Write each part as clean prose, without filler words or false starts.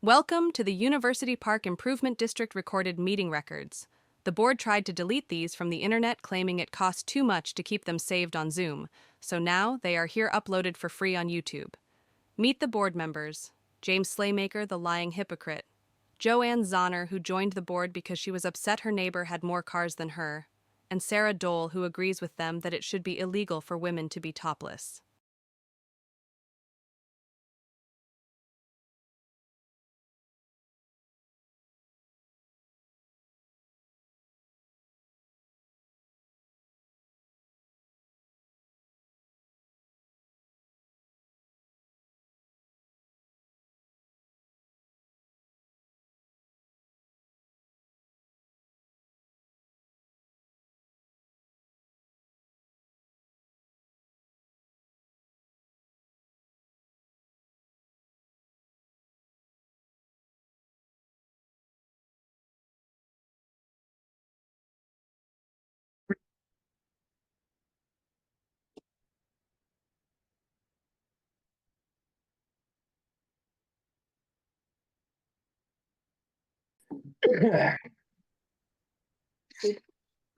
Welcome to the University Park Improvement District recorded meeting records. The board tried to delete these from the internet, claiming it cost too much to keep them saved on Zoom, so now they are here uploaded for free on YouTube. Meet the board members: James Slaymaker, the lying hypocrite; Joanne Zahner, who joined the board because she was upset her neighbor had more cars than her; and Sarah Dole, who agrees with them that it should be illegal for women to be topless.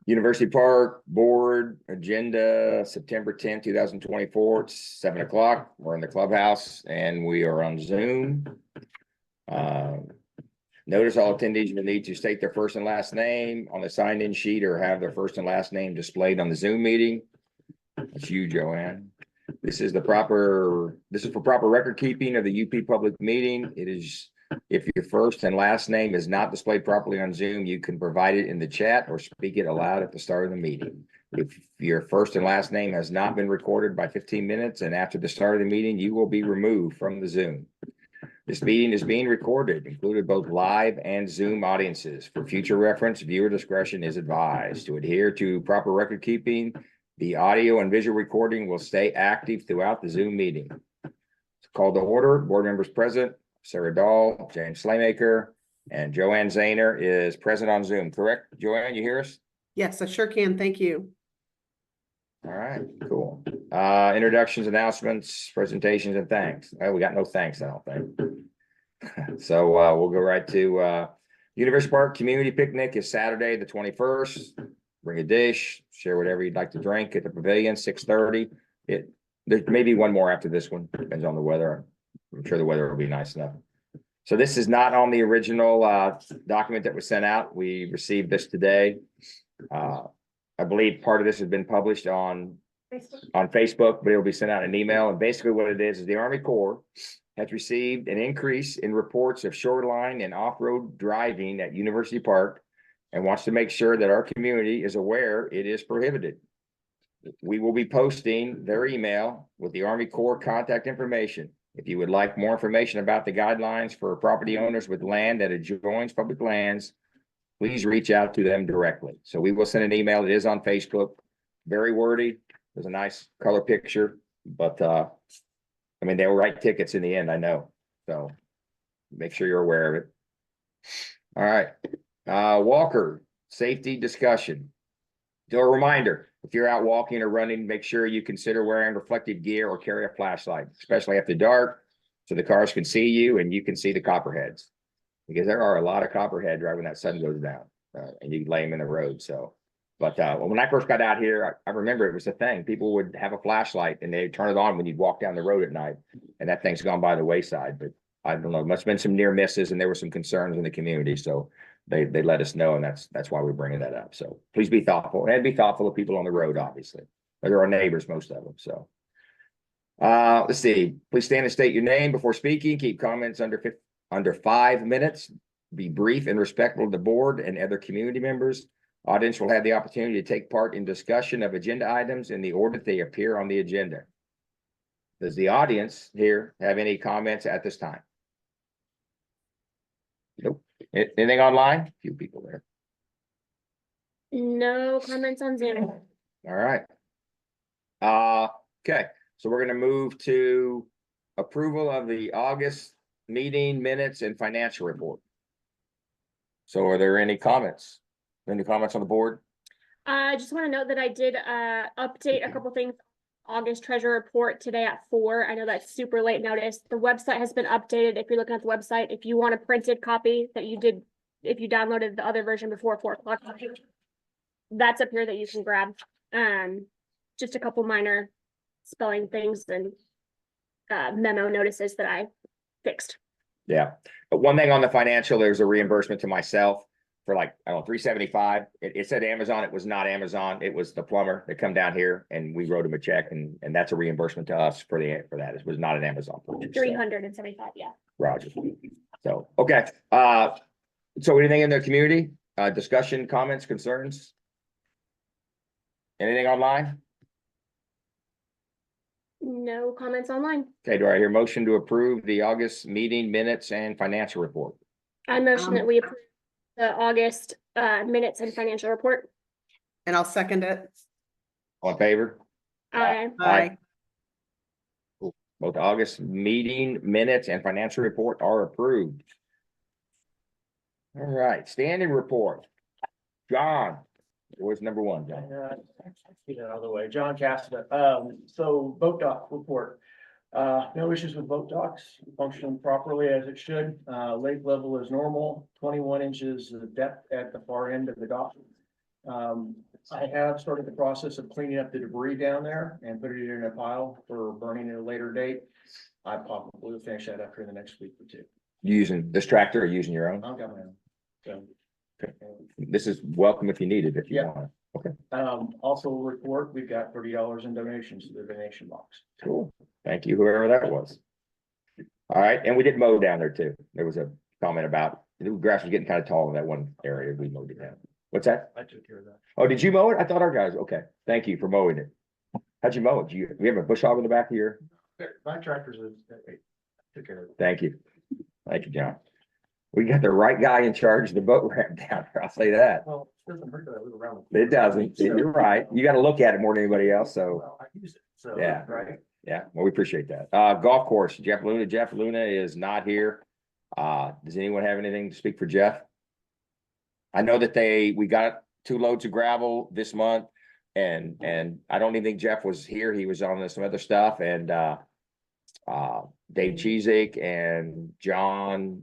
University Park Board Agenda, September 10th, 2024. It's 7 o'clock. We're in the clubhouse and we are on Zoom. Notice all attendees will need to state their first and last name on the sign-in sheet or have their first and last name displayed on the Zoom meeting. That's you, Joanne. This is for proper record keeping of the UP public meeting. It is, if your first and last name is not displayed properly on Zoom, you can provide it in the chat or speak it aloud at the start of the meeting. If your first and last name has not been recorded by 15 minutes and after the start of the meeting, you will be removed from the Zoom. This meeting is being recorded, included both live and Zoom audiences. For future reference, viewer discretion is advised. To adhere to proper record keeping, the audio and visual recording will stay active throughout the Zoom meeting. It's called to order. Board members present: Sarah Dahl, James Slaymaker, and Joanne Zahner is present on Zoom. Correct, Joanne? You hear us? Yes, I sure can. Thank you. All right, cool. Introductions, announcements, presentations, and thanks. We got no thanks, I don't think. So we'll go right to University Park Community Picnic is Saturday, the 21st. Bring a dish, share whatever you'd like to drink at the pavilion, 6:30. There may be one more after this one, depends on the weather. I'm sure the weather will be nice enough. So this is not on the original document that was sent out. We received this today. I believe part of this has been published on Facebook, but it'll be sent out in an email. And basically what it is the Army Corps has received an increase in reports of shoreline and off-road driving at University Park and wants to make sure that our community is aware it is prohibited. We will be posting their email with the Army Corps contact information. If you would like more information about the guidelines for property owners with land that adjoins public lands, please reach out to them directly. So we will send an email. It is on Facebook. Very wordy. There's a nice color picture, but I mean, they will write tickets in the end, I know. So make sure you're aware of it. All right. Walker, safety discussion. So a reminder, if you're out walking or running, make sure you consider wearing reflective gear or carry a flashlight, especially after dark, so the cars can see you and you can see the copperheads. Because there are a lot of copperheads right when that sun goes down, and you lay them in the road. So, but when I first got out here, I remember it was a thing. People would have a flashlight and they'd turn it on when you'd walk down the road at night, and that thing's gone by the wayside. But I don't know, must have been some near misses, and there were some concerns in the community, so they let us know, and that's why we're bringing that up. So please be thoughtful, and be thoughtful of people on the road. Obviously, they're our neighbors, most of them. So, let's see. Please stand and state your name before speaking. Keep comments under 5 minutes. Be brief and respectful of the board and other community members. Audience will have the opportunity to take part in discussion of agenda items in the order that they appear on the agenda. Does the audience here have any comments at this time? Nope. Anything online? A few people there. No comments on Zoom. All right. Okay, so we're going to move to approval of the August meeting minutes and financial report. So are there any comments? Any comments on the board? I just want to note that I did update a couple things August treasurer report today at 4. I know that's super late notice. The website has been updated. If you're looking at the website, if you want a printed copy that you did, if you downloaded the other version before 4 o'clock, that's up here that you can grab. Just a couple minor spelling things and memo notices that I fixed. Yeah, but one thing on the financial, there's a reimbursement to myself for like, I don't know, $375. It said Amazon, it was not Amazon, it was the plumber that come down here and we wrote him a check and that's a reimbursement to us for that. It was not an Amazon purchase. So, 375, yeah. Roger. So, okay, so anything in the community, discussion, comments, concerns? Anything online? No comments online. Okay, do I hear motion to approve the August meeting minutes and financial report? I motion that we approve the August minutes and financial report. And I'll second it. All in favor? Aye. Aye. Both August meeting minutes and financial report are approved. All right, standing report. John, where's number one, John? Get that out of the way. John Cassada. So boat dock report. No issues with boat docks, functioning properly as it should. Lake level is normal, 21 inches of depth at the far end of the dock. I have started the process of cleaning up the debris down there and put it in a pile for burning at a later date. I probably will finish that up here in the next week or two. You using this tractor or using your own? I've got my own. So. This is welcome if you need it, if you Yeah. want. Okay, Also report, we've got $30 in donations to the donation box. cool. Thank you, whoever that was. All right, and we did mow down there too. There was a comment about the grass was getting kind of tall in that one area. We mowed it down. What's that? I took care of that. Oh, did you mow it? I thought our guys, okay. Thank you for mowing it. How'd you mow it? We have a bush hog in the back of your? My tractors took care of it. Thank you. Thank you, John. We got the right guy in charge of the boat ramp down there. I'll say that. Well, it doesn't hurt that I live around. It doesn't. You're right. You got to look at it more than anybody else. So, Well, I use it, so. Yeah. Right. yeah, well, we appreciate that. Golf course, Jeff Luna. Jeff Luna is not here. Does anyone have anything to speak for Jeff? I know that we got 2 loads of gravel this month and I don't even think Jeff was here. He was on some other stuff and, Dave Cheezick and John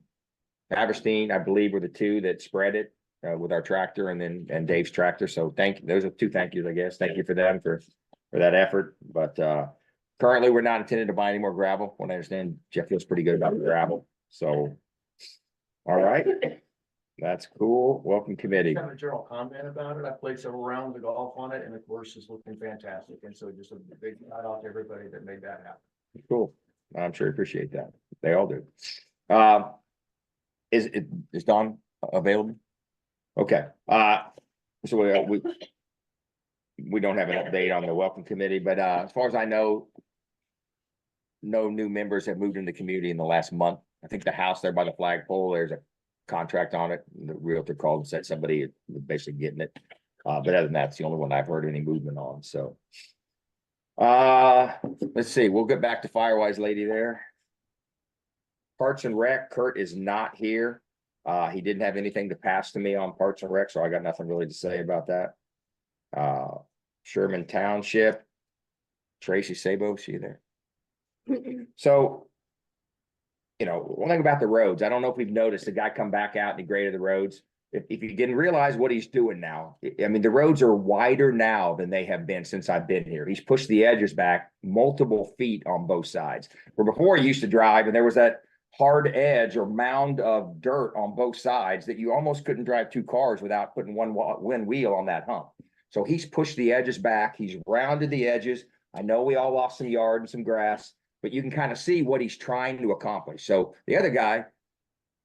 Haverstein, I believe, were the 2 that spread it with our tractor and Dave's tractor. So those are 2 thank yous, I guess. Thank you for them for that effort. But currently we're not intending to buy any more gravel. When I understand Jeff feels pretty good about the gravel. So, all right, that's cool. Welcome committee. Kind of a general comment about it. I played several rounds of golf on it and the course is looking fantastic. And so just a big shout out to everybody that made that happen. Cool. I'm sure appreciate that. They all do. Is Dawn available? Okay, so we don't have an update on the welcome committee, but as far as I know, no new members have moved into the community in the last month. I think the house there by the flagpole, there's a contract on it. The realtor called and said somebody was basically getting it. But other than that, it's the only one I've heard any movement on, so. Let's see, we'll get back to Firewise lady there. Parks and Rec, Kurt is not here. He didn't have anything to pass to me on Parks and Rec, so I got nothing really to say about that. Sherman Township, Tracy Sabo, is she there? So, one thing about the roads, I don't know if we've noticed the guy come back out and he graded the roads. If you didn't realize what he's doing now, I mean, the roads are wider now than they have been since I've been here. He's pushed the edges back multiple feet on both sides. Where before he used to drive and there was that hard edge or mound of dirt on both sides that you almost couldn't drive 2 cars without putting one wheel on that hump. So he's pushed the edges back. He's rounded the edges. I know we all lost some yard and some grass, but you can kind of see what he's trying to accomplish. So the other guy,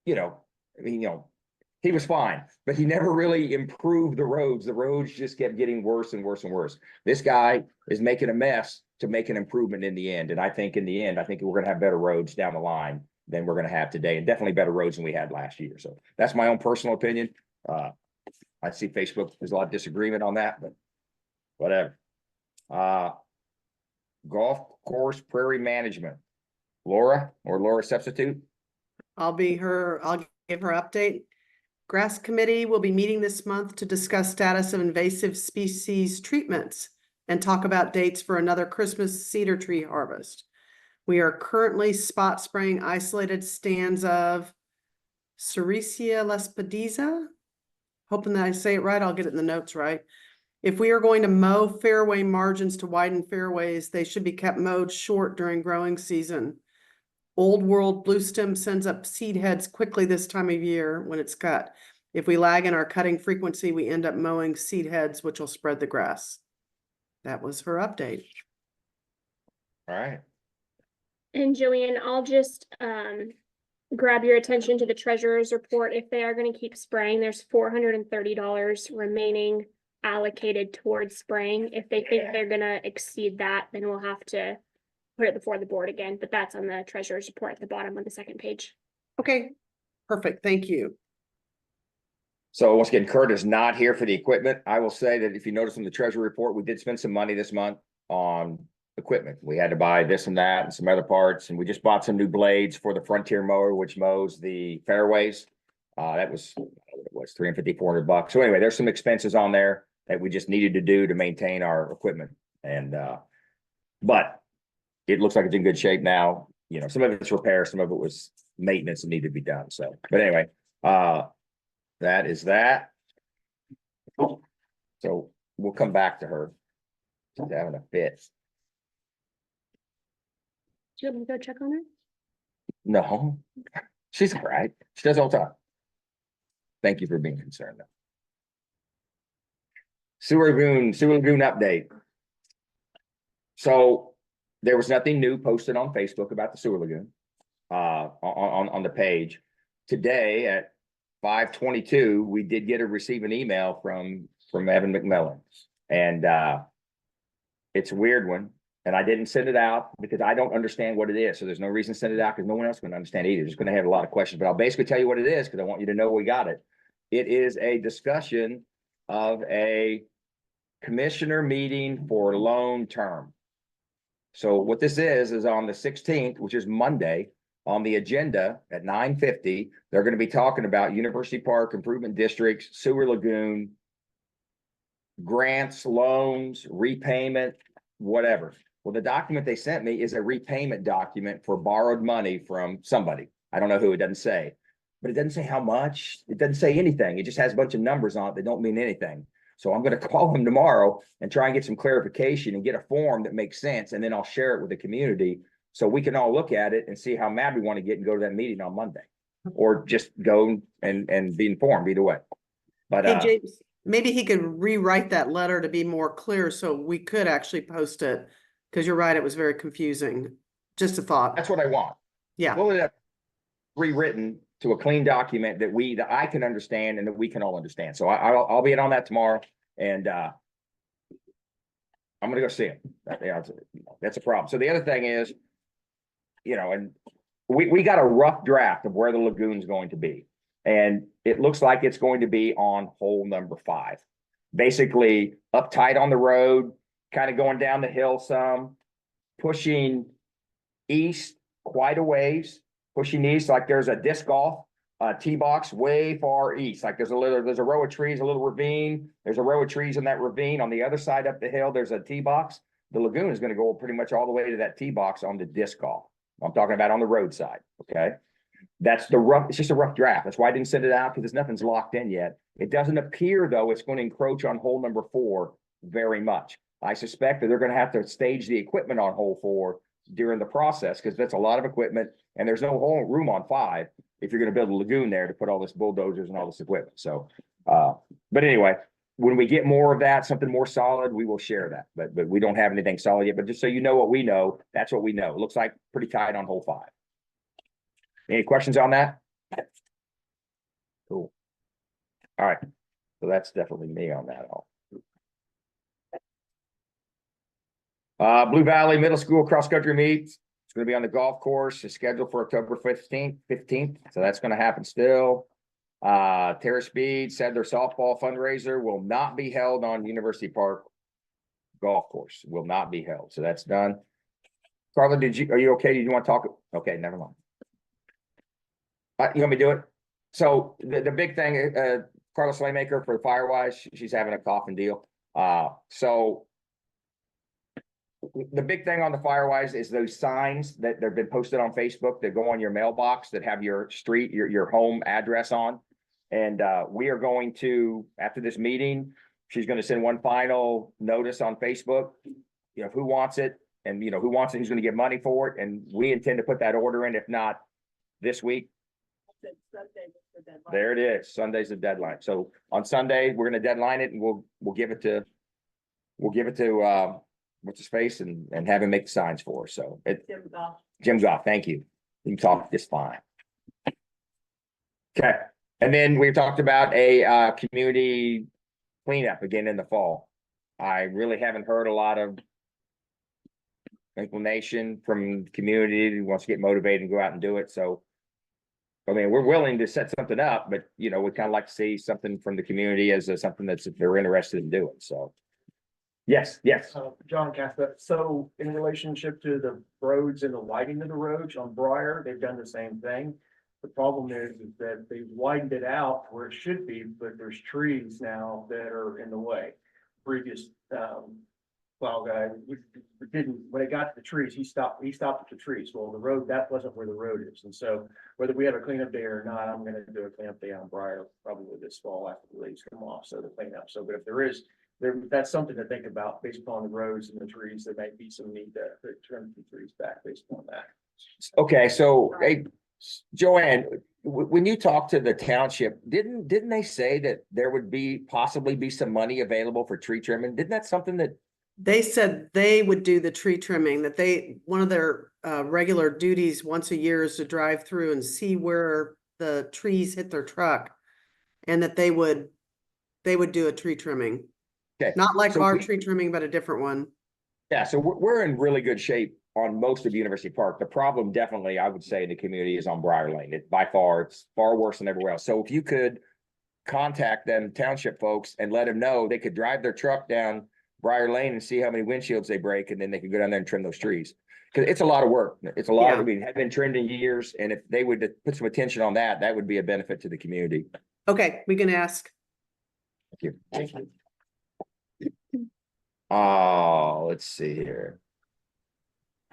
he was fine, but he never really improved the roads. The roads just kept getting worse and worse and worse. This guy is making a mess to make an improvement in the end. And I think in the end, we're going to have better roads down the line than we're going to have today, and definitely better roads than we had last year. So that's my own personal opinion. I see Facebook, there's a lot of disagreement on that, but whatever. Golf course prairie management. Laura substitute. I'll give her update. Grass committee will be meeting this month to discuss status of invasive species treatments. and talk about dates for another Christmas cedar tree harvest. We are currently spot spraying isolated stands of Sericea lespedeza. Hoping that I say it right, I'll get it in the notes right. If we are going to mow fairway margins to widen fairways, they should be kept mowed short during growing season. Old World Blue Stem sends up seed heads quickly this time of year when it's cut. If we lag in our cutting frequency, we end up mowing seed heads, which will spread the grass. That was her update. All right. And Joanne, I'll just grab your attention to the treasurer's report. If they are going to keep spraying, there's $430 remaining allocated towards spraying. If they think they're going to exceed that, then we'll have to put it before the board again, but that's on the treasurer's report at the bottom of the second page. Okay, perfect. Thank you. So once again, Kurt is not here for the equipment. I will say that if you notice in the treasury report, we did spend some money this month on equipment. We had to buy this and that and some other parts, and we just bought some new blades for the Frontier mower, which mows the fairways. That was, I don't know what it was, $350, $400. So anyway, there's some expenses on there that we just needed to do to maintain our equipment. And, but it looks like it's in good shape now. You know, some of it's repair, some of it was maintenance that needed to be done. So, but anyway, that is that. So we'll come back to her. She's having a fit. Do you want me to go check on her? No, she's all right. She does all the time. Thank you for being concerned. Sewer lagoon update. So there was nothing new posted on Facebook about the sewer lagoon on the page. Today at 5:22, we did receive an email from Evan McMillan, and it's a weird one. And I didn't send it out because I don't understand what it is. So there's no reason to send it out because no one else can understand either. Just going to have a lot of questions, but I'll basically tell you what it is because I want you to know we got it. It is a discussion of a commissioner meeting for loan term. So what this is on the 16th, which is Monday, on the agenda at 9:50, they're going to be talking about University Park Improvement District's sewer lagoon grants, loans, repayment, whatever. Well, the document they sent me is a repayment document for borrowed money from somebody. I don't know who, it doesn't say, but it doesn't say how much. It doesn't say anything. It just has a bunch of numbers on it that don't mean anything. So I'm going to call them tomorrow and try and get some clarification and get a form that makes sense. And then I'll share it with the community so we can all look at it and see how mad we want to get and go to that meeting on Monday. Or just go and be informed either way. But Hey, James, maybe he could rewrite that letter to be more clear so we could actually post it. Because you're right, it was very confusing. Just a thought. that's what I want. Yeah, Well, it rewritten to a clean document that I can understand and that we can all understand. So I'll be in on that tomorrow, and I'm gonna go see him. That's a problem. So the other thing is, you know, and we got a rough draft of where the lagoon's going to be, and it looks like it's going to be on hole number 5, basically up tight on the road, kind of going down the hill some, pushing east quite a ways. Pushing east, like there's a disc golf tee box way far east. Like there's a row of trees, a little ravine. There's a row of trees in that ravine. On the other side up the hill, there's a tee box. The lagoon is going to go pretty much all the way to that tee box on the disc golf. I'm talking about on the roadside. Okay. That's it's just a rough draft. That's why I didn't send it out because nothing's locked in yet. It doesn't appear though it's going to encroach on hole number 4 very much. I suspect that they're going to have to stage the equipment on hole 4 during the process because that's a lot of equipment and there's no whole room on 5 if you're going to build a lagoon there to put all this bulldozers and all this equipment. So, but anyway, when we get more of that, something more solid, we will share that. But we don't have anything solid yet. But just so you know what we know, that's what we know. It looks like pretty tight on hole 5. Any questions on that? Cool. All right. So that's definitely me on that. Blue Valley Middle School cross country meet. It's going to be on the golf course. It's scheduled for October 15th. So that's going to happen still. Terra Speed said their softball fundraiser will not be held on University Park golf course. Will not be held. So that's done. Carla, are you okay? Did you want to talk? Okay, never mind. You want me to do it? So the big thing, Carla Slaymaker for Firewise, she's having a cough and deal. So the big thing on the Firewise is those signs that have been posted on Facebook that go on your mailbox that have your street, your home address on. And we are going to, after this meeting, she's gonna send one final notice on Facebook. You know, who wants it and you know, who wants it, who's gonna get money for it. And we intend to put that order in, if not this week. There it is. Sunday's the deadline. So on Sunday, we're gonna deadline it and we'll give it to what's his face and have him make the signs for us. So Jim Goff, thank you. You can talk just fine. Okay, and then we talked about a community cleanup again in the fall. I really haven't heard a lot of inclination from the community who wants to get motivated and go out and do it. So I mean, we're willing to set something up, but you know, we'd kind of like to see something from the community as something that's they're interested in doing. So yes. John Casper, so in relationship to the roads and the widening of the roads on Briar, they've done the same thing. The problem is that they've widened it out where it should be, but there's trees now that are in the way. Previous, plow guy, we didn't, when it got to the trees, he stopped at the trees. Well, the road, that wasn't where the road is. And so whether we have a cleanup day or not, I'm gonna do a cleanup day on Briar probably this fall after the leaves come off, so the cleanup. So, but if there is, that's something to think about based upon the roads and the trees. There may be some need to trim the trees back based on that. Okay, so hey, Joanne, when you talked to the township, didn't they say that there would possibly be some money available for tree trimming? Didn't that something that? They said they would do the tree trimming, that one of their regular duties once a year is to drive through and see where the trees hit their truck. And that they would do a tree trimming. Okay, Not like so our tree trimming, but a different one. Yeah, so we're in really good shape on most of University Park. The problem definitely, I would say, in the community is on Briar Lane. It's far worse than everywhere else. So if you could contact them township folks and let them know they could drive their truck down Briar Lane and see how many windshields they break, and then they could go down there and trim those trees. Because it's a lot of work. It's a lot, Yeah. I mean, had been trimmed in years, and if they would put some attention on that, that would be a benefit to the community. Okay, we can ask. Thank you. Thank you. Oh, let's see here.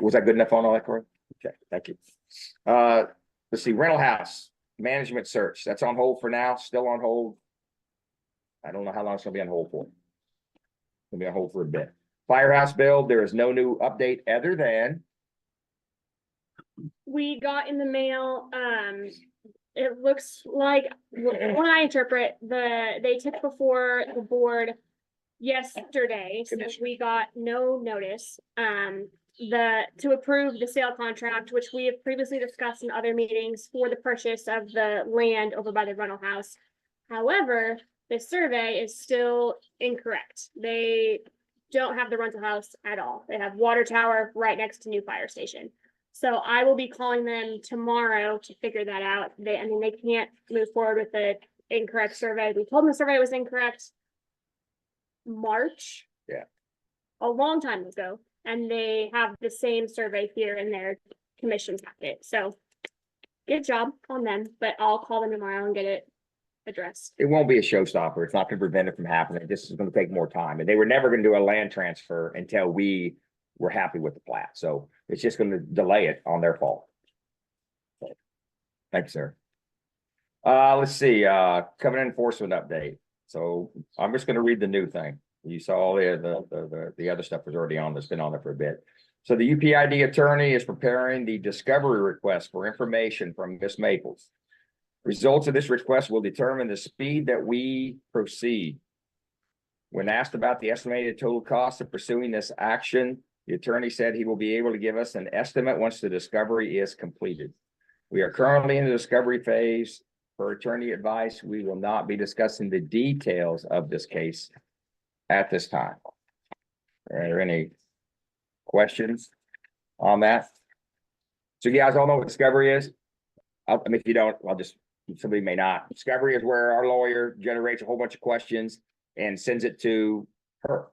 Was that good enough on all that, Corey? Okay, thank you. Let's see, rental house management search. That's on hold for now, still on hold. I don't know how long it's gonna be on hold for. Gonna be on hold for a bit. Firehouse build, there is no new update other than, We got in the mail, it looks like, when I interpret, they took before the board yesterday, so we got no notice. To approve the sale contract, which we have previously discussed in other meetings for the purchase of the land over by the rental house. However, the survey is still incorrect. They don't have the rental house at all. They have water tower right next to new fire station. So I will be calling them tomorrow to figure that out. They can't move forward with the incorrect survey. We told them the survey was incorrect March. Yeah. A long time ago, and they have the same survey here in their commission packet. So good job on them, but I'll call them tomorrow and get it addressed. it won't be a showstopper. It's not gonna prevent it from happening. This is gonna take more time. And they were never gonna do a land transfer until we were happy with the plat. So it's just gonna delay it on their fault. Thanks, sir. Let's see, covenant enforcement update. So I'm just gonna read the new thing. You saw the other stuff was already on, that's been on there for a bit. So the UPID attorney is preparing the discovery request for information from Miss Maples. Results of this request will determine the speed that we proceed. When asked about the estimated total cost of pursuing this action, the attorney said he will be able to give us an estimate once the discovery is completed. We are currently in the discovery phase. For attorney advice, we will not be discussing the details of this case at this time. Are there any questions on that? So you guys all know what discovery is? I mean, if you don't, somebody may not. Discovery is where our lawyer generates a whole bunch of questions and sends it to her.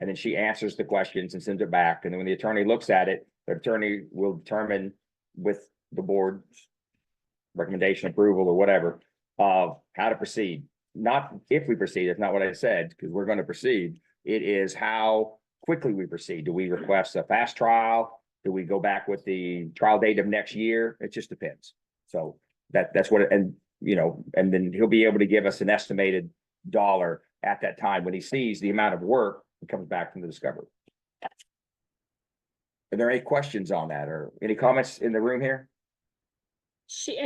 And then she answers the questions and sends it back. And then when the attorney looks at it, the attorney will determine with the board's recommendation, approval, or whatever, of how to proceed. Not if we proceed, it's not what I said, because we're going to proceed. It is how quickly we proceed. Do we request a fast trial? Do we go back with the trial date of next year? It just depends. So that's what, and and then he'll be able to give us an estimated dollar at that time when he sees the amount of work that comes back from the discovery. Are there any questions on that or any comments in the room here? She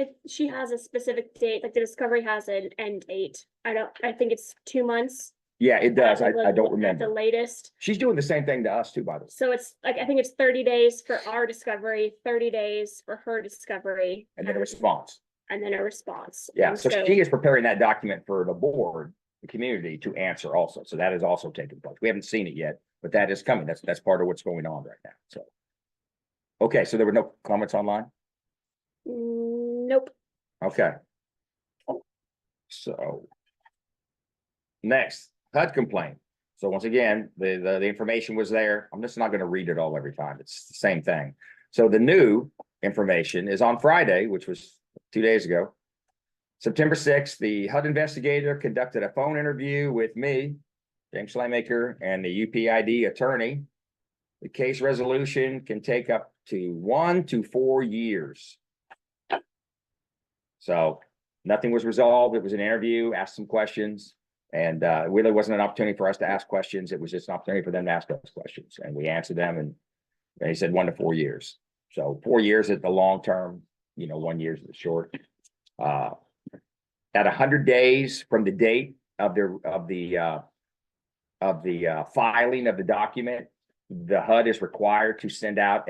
has a specific date, like the discovery has an end date. I think it's 2 months. Yeah, it does. at the- I don't At the remember. latest. She's doing the same thing to us too, by the way. So it's like, I think it's 30 days for our discovery, 30 days for her discovery. And then a response. And then a response. Yeah, And so she is preparing that document for the board, the community to answer also. So that is also taking place. We haven't seen it yet, but that is coming. That's part of what's going on right now. So. Okay, so there were no comments online? Nope. Okay. So. Next, HUD complaint. So once again, the information was there. I'm just not gonna read it all every time. It's the same thing. So the new information is on Friday, which was 2 days ago. September 6th, the HUD investigator conducted a phone interview with me, James Slaymaker, and the UPID attorney. The case resolution can take up to 1 to 4 years. So nothing was resolved. It was an interview, asked some questions. And it really wasn't an opportunity for us to ask questions. It was just an opportunity for them to ask us questions. And we answered them and they said 1 to 4 years. So 4 years is the long term, 1 year is the short. At 100 days from the date of the filing of the document, the HUD is required to send out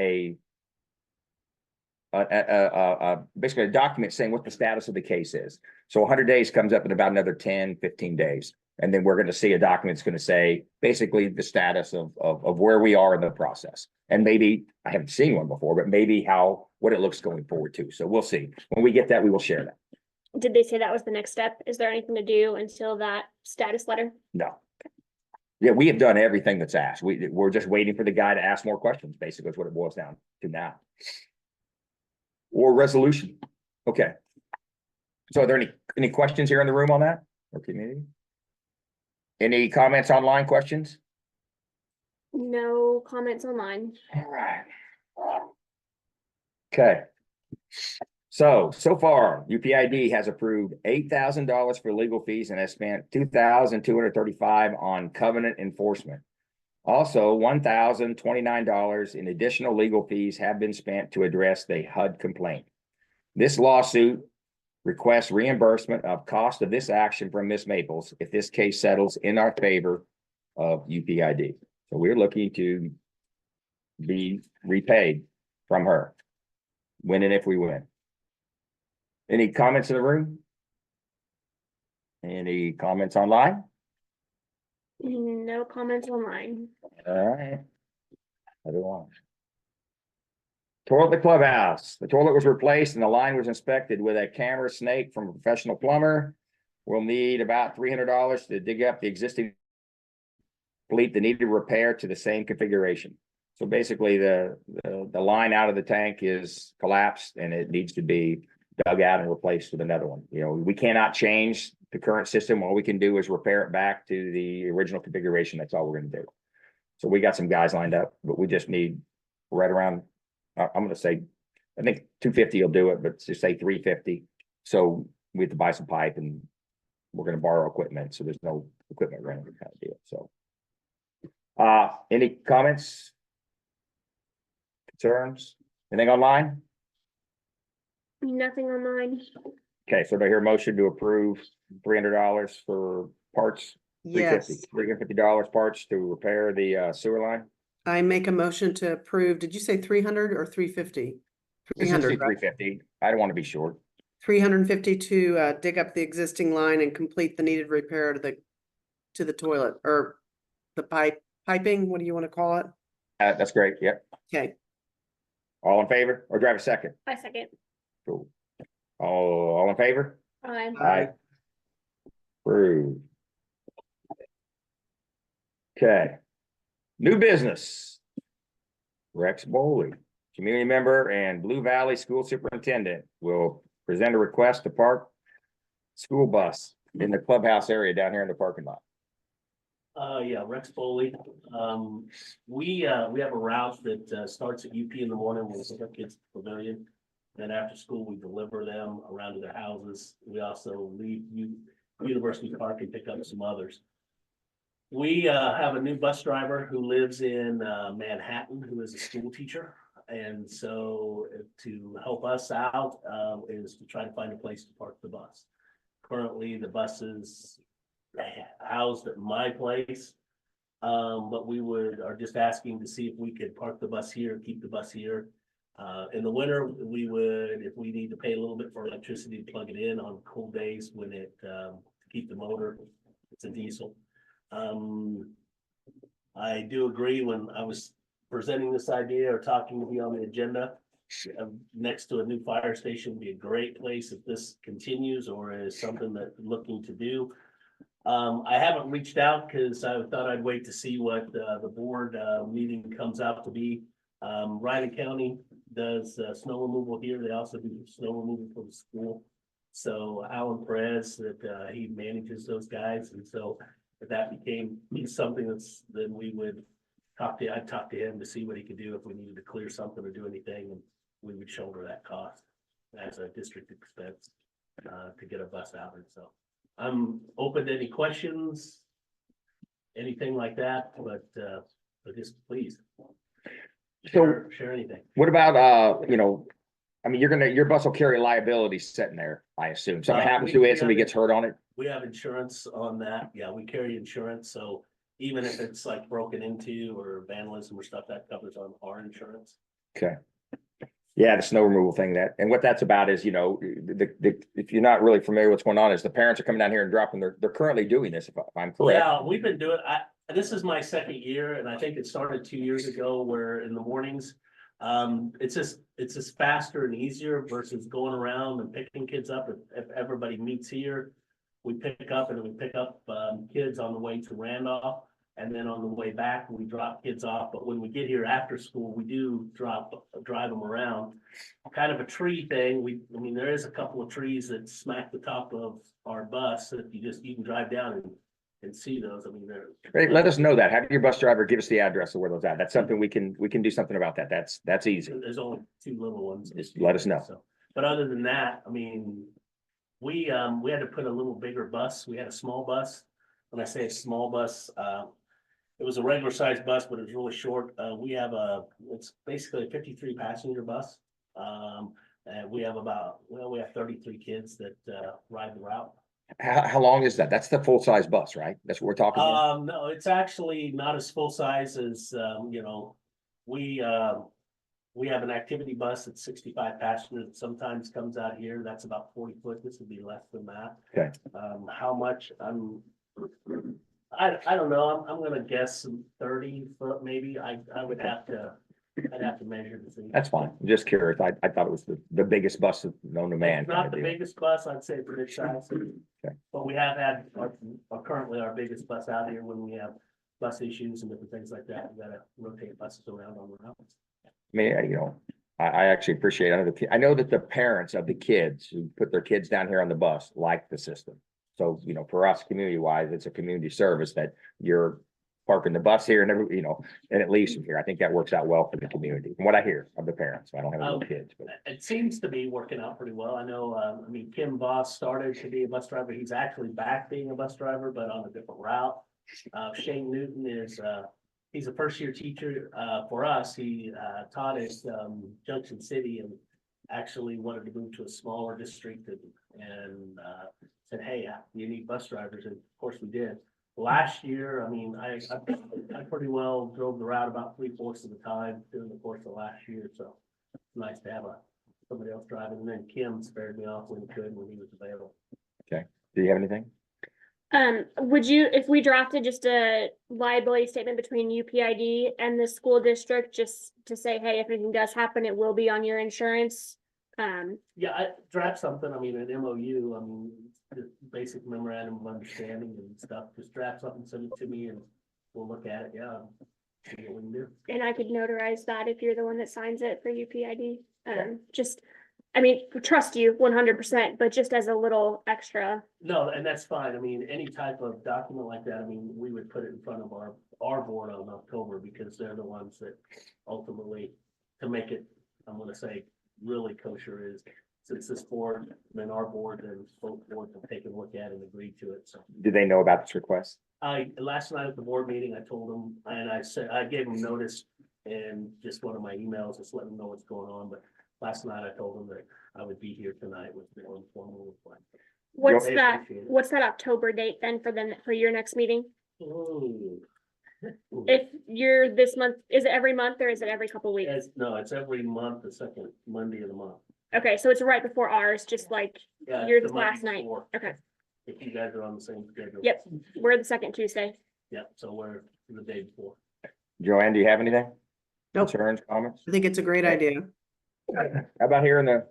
basically a document saying what the status of the case is. So 100 days comes up in about another 10, 15 days. And then we're going to see a document that's going to say basically the status of where we are in the process. And maybe, I haven't seen one before, but maybe what it looks going forward to. So we'll see. When we get that, we will share that. Did they say that was the next step? Is there anything to do until that status letter? No. Yeah, we have done everything that's asked. We're just waiting for the guy to ask more questions. Basically, that's what it boils down to now. Or resolution. Okay. So are there any questions here in the room on that or community? Any comments online, questions? No comments online. All right. Okay. So far, UPID has approved $8,000 for legal fees and has spent $2,235 on covenant enforcement. Also, $1,029 in additional legal fees have been spent to address the HUD complaint. This lawsuit requests reimbursement of cost of this action from Ms. Maples if this case settles in our favor of UPID. So we're looking to be repaid from her, when and if we win. Any comments in the room? Any comments online? No comments online. All right. Everyone. Toilet in the clubhouse. The toilet was replaced and the line was inspected with a camera snake from a professional plumber. We'll need about $300 to dig up the existing, complete the needed repair to the same configuration. So basically the line out of the tank is collapsed and it needs to be dug out and replaced with another one. We cannot change the current system. All we can do is repair it back to the original configuration. That's all we're going to do. So we got some guys lined up, but we just need right around, I'm going to say, I think 250 will do it, but just say 350. So we have to buy some pipe and we're going to borrow equipment. So there's no equipment rental kind of deal. So any comments? Concerns? Anything online? Nothing online. Okay, so do I hear a motion to approve $300 for parts? Yes, $350 parts to repair the sewer line? I make a motion to approve. Did you say 300 or 350? 300, right? 350. I don't want to be short. 350 to dig up the existing line and complete the needed repair to the toilet or the piping. What do you want to call it? That's great. Yep. Okay, All in favor or do I have a second? I second. Cool. All in favor? Aye. Aye. Approved. Okay. New business. Rex Bowley, community member and Blue Valley School Superintendent, will present a request to park school bus in the clubhouse area down here in the parking lot. Yeah, Rex Foley. We have a route that starts at UP in the morning when we pick up kids at the pavilion. Then after school, we deliver them around to their houses. We also leave University Park and pick up some others. We have a new bus driver who lives in Manhattan, who is a school teacher. And so to help us out is to try to find a place to park the bus. Currently, the bus is housed at my place. But we are just asking to see if we could park the bus here, keep the bus here. In the winter, we would, if we need to pay a little bit for electricity to plug it in on cold days when to keep the motor, it's a diesel. I do agree when I was presenting this idea or talking to be on the agenda, next to a new fire station would be a great place if this continues or is something that looking to do. I haven't reached out because I thought I'd wait to see what the board meeting comes out to be. Riley County does snow removal here. They also do snow removal for the school. So Alan Perez, that he manages those guys, and so if that became something then we would I'd talk to him to see what he could do if we needed to clear something or do anything, and we would shoulder that cost as a district expense to get a bus out. And so I'm open to any questions, anything like that, but just please share anything. What about, I mean, your bus will carry liability sitting there, I assume. Something happens to it, somebody gets hurt on it. We have insurance on that. Yeah, we carry insurance. So even if it's like broken into or vandalism or stuff, that covers on our insurance. Okay. Yeah, the snow removal thing and what that's about is, if you're not really familiar with what's going on is the parents are coming down here and dropping they're currently doing this, if I'm correct. Yeah, we've been doing, this is my second year and I think it started 2 years ago where in the mornings, it's just faster and easier versus going around and picking kids up. If everybody meets here, we pick up kids on the way to Randolph. And then on the way back, we drop kids off. But when we get here after school, we do drive them around. Kind of a tree thing. There is a couple of trees that smack the top of our bus that you can drive down and see those. Hey, let us know that. Have your bus driver give us the address of where those at. That's something we can do something about that. That's easy. There's only 2 little ones. Just let us know. So, but other than that, we had to put a little bigger bus. We had a small bus. When I say a small bus, it was a regular sized bus, but it was really short. It's basically a 53 passenger bus. And we have 33 kids that ride the route. How long is that? That's the full size bus, right? That's what we're talking about. No, it's actually not as full size as, we have an activity bus that's 65 passengers that sometimes comes out here. That's about 40 foot. This would be less than that. Okay. How much I don't know. I'm gonna guess 30 foot maybe. I'd have to measure to see. That's fine. I'm just curious. I thought it was the biggest bus known to man. It's not the biggest bus. I'd say it's a good size. Okay. But we have had currently our biggest bus out here when we have bus issues and different things like that. We gotta rotate buses around on the routes. I actually appreciate it. I know that the parents of the kids who put their kids down here on the bus like the system. So, for us, community wise, it's a community service that you're parking the bus here and and it leaves from here. I think that works out well for the community from what I hear of the parents. I don't have any little kids, but it seems to be working out pretty well. I know, Kim Voss started to be a bus driver. He's actually back being a bus driver, but on a different route. Shane Newton he's a first year teacher for us. He taught at Junction City and actually wanted to move to a smaller district and said, hey, you need bus drivers. And of course we did. Last year, I pretty well drove the route about 3/4 of the time during the course of last year. So it's nice to have somebody else driving. And then Kim spared me off when he was available. okay. Do you have anything? Would you, if we drafted just a liability statement between UPID and the school district, just to say, hey, if anything does happen, it will be on your insurance? Yeah, I draft something. An MOU, the basic memorandum of understanding and stuff. Just draft something, send it to me and we'll look at it. Yeah. See what we can do. And I could notarize that if you're the one that signs it for UPID. Just I mean, trust you 100%, but just as a little extra. No, and that's fine. I mean, any type of document like that, I mean, we would put it in front of our board on October because they're the ones that ultimately, to make it, I'm gonna say, really kosher is, since this board, then our board, then both boards will take a look at it and agree to it, so. Do they know about this request? Last night at the board meeting, I told them, and I said, I gave them notice and just one of my emails, just letting them know what's going on, but last night I told them that I would be here tonight with the informal reply. What's They that, appreciate it. what's that October date then for your next meeting? Ooh. If you're this month, is it every month or is it every couple weeks? No, it's every month, the second Monday of the month. Okay, so it's right before ours, just like Yeah, it's yours the Monday last night. before, Okay, if you guys are on the same schedule. yep, we're the second Tuesday. Yep, so we're the day before. Joanne, do you have anything? Nope. Concerns, comments? I think it's a great idea. How about here in the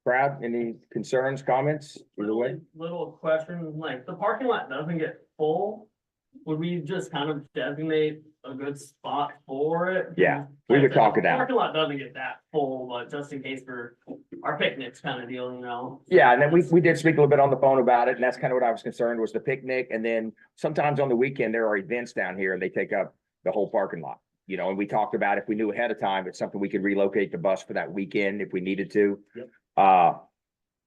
crowd? Any concerns, comments? Either way? Little question, like the parking lot doesn't get full. Would we just kind of designate a good spot for it? Yeah, we would talk it out. Parking lot doesn't get that full, but just in case for our picnics kind of deal, you know? Yeah, and then we did speak a little bit on the phone about it, and that's kind of what I was concerned was the picnic, and then sometimes on the weekend, there are events down here, and they take up the whole parking lot. You know, and we talked about if we knew ahead of time, it's something we could relocate the bus for that weekend if we needed to. Yep.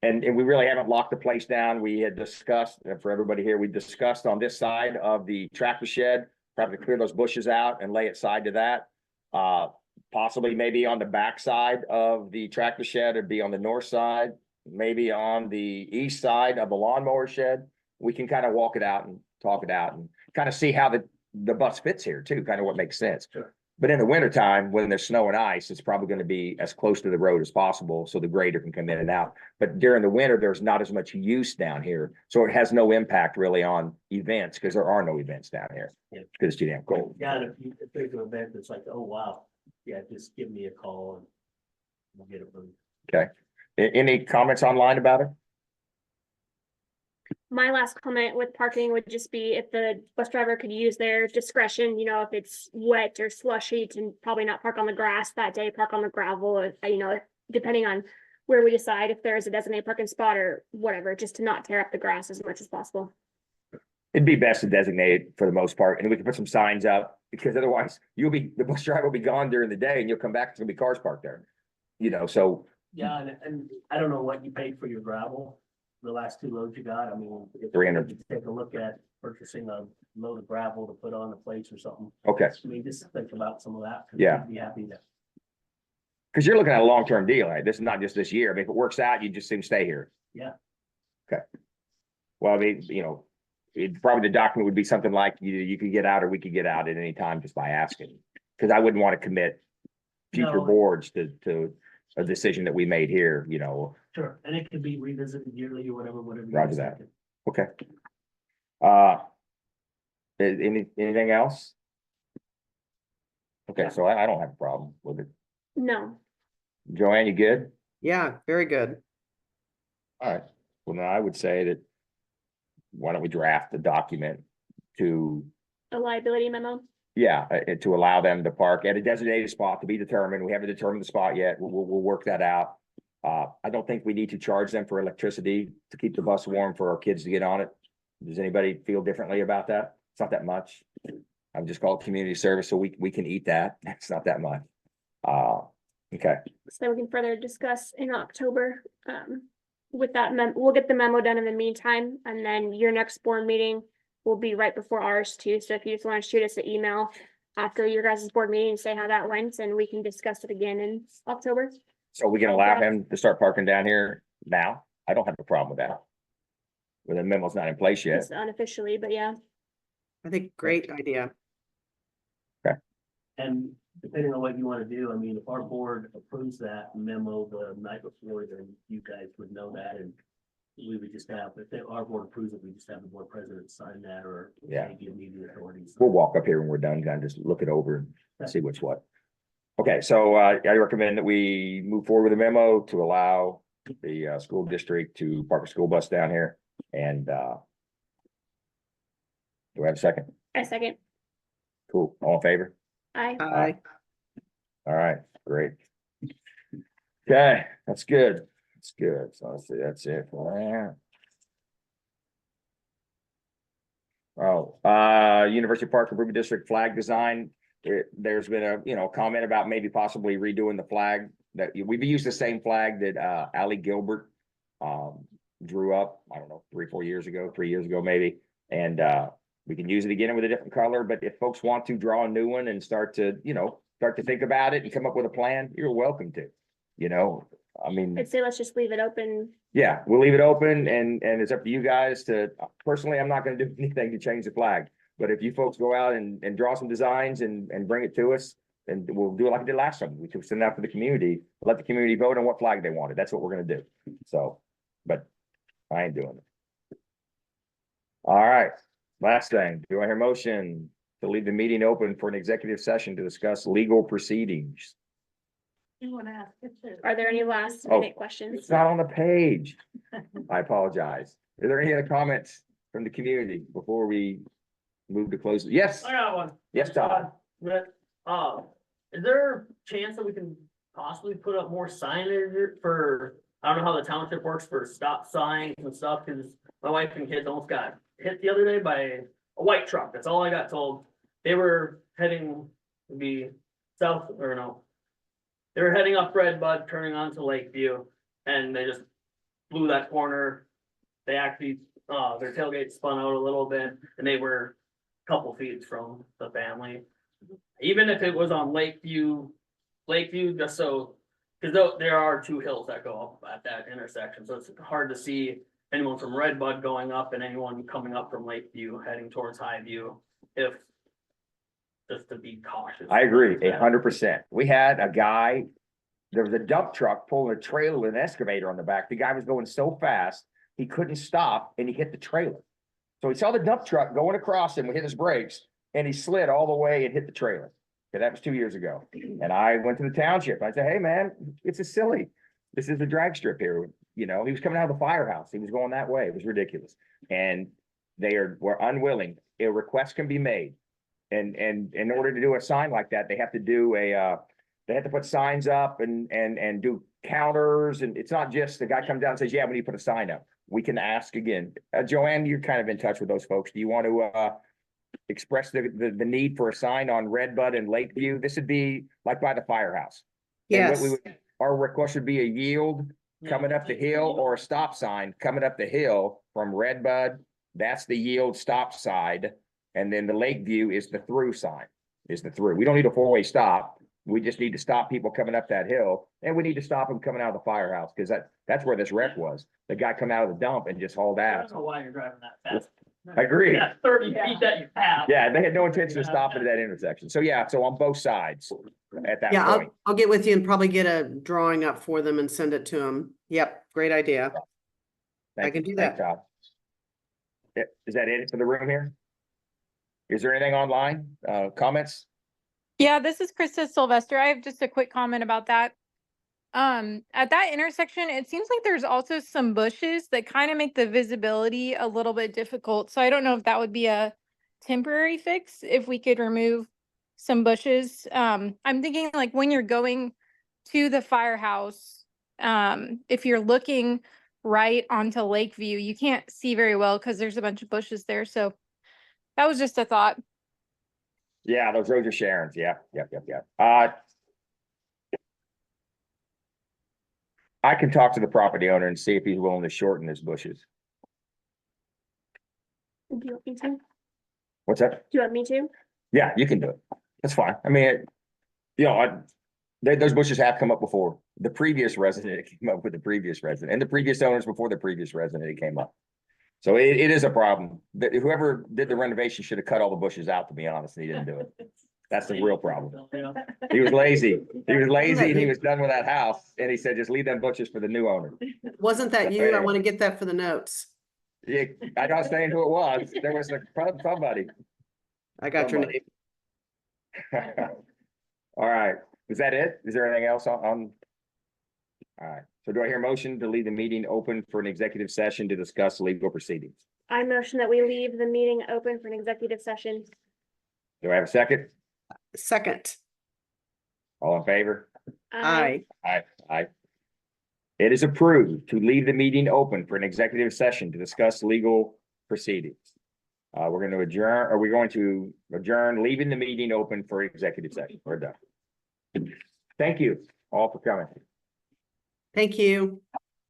And we really haven't locked the place down. We had discussed, and for everybody here, we discussed on this side of the tractor shed, probably clear those bushes out and lay it side to that. Possibly maybe on the back side of the tractor shed, it'd be on the north side, maybe on the east side of the lawnmower shed. We can kind of walk it out and talk it out and kind of see how the bus fits here too, kind of what makes sense. Sure. But in the wintertime, when there's snow and ice, it's probably going to be as close to the road as possible so the grader can come in and out. But during the winter, there's not as much use down here. So it has no impact really on events because there are no events down here. Yeah. Because it's too damn cold. Yeah, and if there's an event that's like, oh, wow, yeah, just give me a call and we'll get it moved. Any comments online about it? My last comment with parking would just be if the bus driver could use their discretion, you know, if it's wet or slushy, to probably not park on the grass that day, park on the gravel, or, you know, depending on where we decide if there is a designated parking spot or whatever, just to not tear up the grass as much as possible. It'd be best to designate it for the most part, and we can put some signs up, because otherwise the bus driver will be gone during the day and you'll come back, it's gonna be cars parked there. You know, so Yeah, and I don't know what you paid for your gravel, the last 2 loads you got. I mean, if 300. you take a look at purchasing a load of gravel to put on the plates or something. okay, I mean, just think about some of that. 'Cause Yeah. we'd be happy to. because you're looking at a long-term deal, right? This is not just this year. I mean, if it works out, you just seem to stay here. Yeah. Okay. Well, I mean, you know, probably the document would be something like you could get out or we could get out at any time just by asking. Because I wouldn't want to commit future No. boards to a decision that we made here, you know. Sure, and it could be revisited yearly or whatever you Roger guys that. think. Okay. Anything else? Okay, so I don't have a problem with it. No, Joanne, you good? Yeah, very good. All right. Well, then I would say that why don't we draft the document to, a liability memo. yeah, to allow them to park at a designated spot to be determined. We haven't determined the spot yet. We'll work that out. I don't think we need to charge them for electricity to keep the bus warm for our kids to get on it. Does anybody feel differently about that? It's not that much. I would just call it community service, so we can eat that. It's not that much. Okay, So then we can further discuss in October. With that, we'll get the memo done in the meantime, and then your next board meeting will be right before ours too. So if you just want to shoot us an email after your guys' board meeting, say how that went, and we can discuss it again in October. so we can allow him to start parking down here now? I don't have a problem with that. Well, the memo's not in place yet. Just unofficially, but yeah. I think great idea. And depending on what you want to do, I mean, if our board approves that memo the night before, then you guys would know that, and we would just have, our board approves it, we just have the board president sign that, or Yeah. maybe immediate authorities. We'll walk up here when we're done, kind of just look it over and see what's what. Okay, so I recommend that we move forward with a memo to allow the school district to park a school bus down here and do I have a second? A second. Cool, all in favor? Aye. All right, great. Okay, that's good. It's good. So let's see, that's it for that. Oh, University Park Improvement District flag design. There's been a, comment about maybe possibly redoing the flag that we've used the same flag that, Ally Gilbert, drew up, I don't know, 3 years ago, maybe. And, we can use it again with a different color, but if folks want to draw a new one and start to think about it and come up with a plan, you're welcome to, I mean. I'd say let's just leave it open. Yeah, we'll leave it open and it's up to you guys to, personally, I'm not gonna do anything to change the flag. But if you folks go out and draw some designs and bring it to us, and we'll do it like we did last time. We could send it out to the community, let the community vote on what flag they wanted. That's what we're gonna do. So, but I ain't doing it. All right, last thing, do I hear motion to leave the meeting open for an executive session to discuss legal proceedings? Are there any last Oh, minute questions? It's not on the page. I apologize. Are there any other comments from the community before we move to close? Yes, I got one. yes, Todd. But, is there a chance that we can possibly put up more signage for, I don't know how the township works for stop signs and stuff, cause my wife and kids almost got hit the other day by a white truck. That's all I got told. They were heading to be south, or no. They were heading up Red Bud, turning onto Lakeview, and they just blew that corner. They actually, their tailgate spun out a little bit, and they were a couple feet from the family. Even if it was on Lakeview, just so, because there are 2 hills that go up at that intersection, so it's hard to see anyone from Red Bud going up and anyone coming up from Lakeview heading towards Highview, if, just to be cautious. I agree 100%. We had a guy, there was a dump truck pulling a trailer with an excavator on the back. The guy was going so fast, he couldn't stop and he hit the trailer. So he saw the dump truck going across him, we hit his brakes, and he slid all the way and hit the trailer. Okay, that was 2 years ago. And I went to the township. I said, hey, man, it's a silly. This is the drag strip here. He was coming out of the firehouse. He was going that way. It was ridiculous. And were unwilling. A request can be made. And in order to do a sign like that, they have to do they have to put signs up and do counters. And it's not just the guy comes down and says, yeah, we need to put a sign up. We can ask again. Joanne, you're kind of in touch with those folks. Do you want to express the need for a sign on Red Bud and Lakeview? This would be like by the firehouse. And what Yes, our request would be a yield coming up the hill or a stop sign coming up the hill from Red Bud. That's the yield stop side. And then the Lakeview is the through sign, We don't need a 4-way stop. We just need to stop people coming up that hill. And we need to stop them coming out of the firehouse because that's where this wreck was. The guy come out of the dump and just hauled I ass. don't know why you're driving that fast. I agree. That 30 feet that you have. Yeah, they had no intention of stopping at that intersection. So yeah, so on both sides at that yeah, point. I'll get with you and probably get a drawing up for them and send it to them. Yep, great idea. I can do Thanks, that. Todd. Yeah, is that it for the room here? Is there anything online? Comments? Yeah, this is Krista Sylvester. I have just a quick comment about that. At that intersection, it seems like there's also some bushes that kind of make the visibility a little bit difficult. So I don't know if that would be a temporary fix, if we could remove some bushes. I'm thinking like when you're going to the firehouse, if you're looking right onto Lakeview, you can't see very well because there's a bunch of bushes there. So that was just a thought. Yeah, those roads are Sharon's. Yeah. I can talk to the property owner and see if he's willing to shorten his bushes. Do you want me to? What's that? Do you want me to? Yeah, you can do it. That's fine. I mean, those bushes have come up before. The previous resident came up with the previous resident and the previous owners before the previous resident came up. So it is a problem. That whoever did the renovation should have cut all the bushes out, to be honest, and he didn't do it. That's the real problem. He was lazy. He was lazy and he was done with that house. And he said, just leave them bushes for the new owner. Wasn't that you? I want to get that for the notes. Yeah, I'm not saying who it was. There was somebody. I got your name. All right. Is that it? Is there anything else on? All right. So do I hear a motion to leave the meeting open for an executive session to discuss legal proceedings? I motion that we leave the meeting open for an executive session. Do I have a second? Second, All in favor? aye. Aye. It is approved to leave the meeting open for an executive session to discuss legal proceedings. We're going to adjourn, leaving the meeting open for executive session. We're done. Thank you all for coming. Thank you.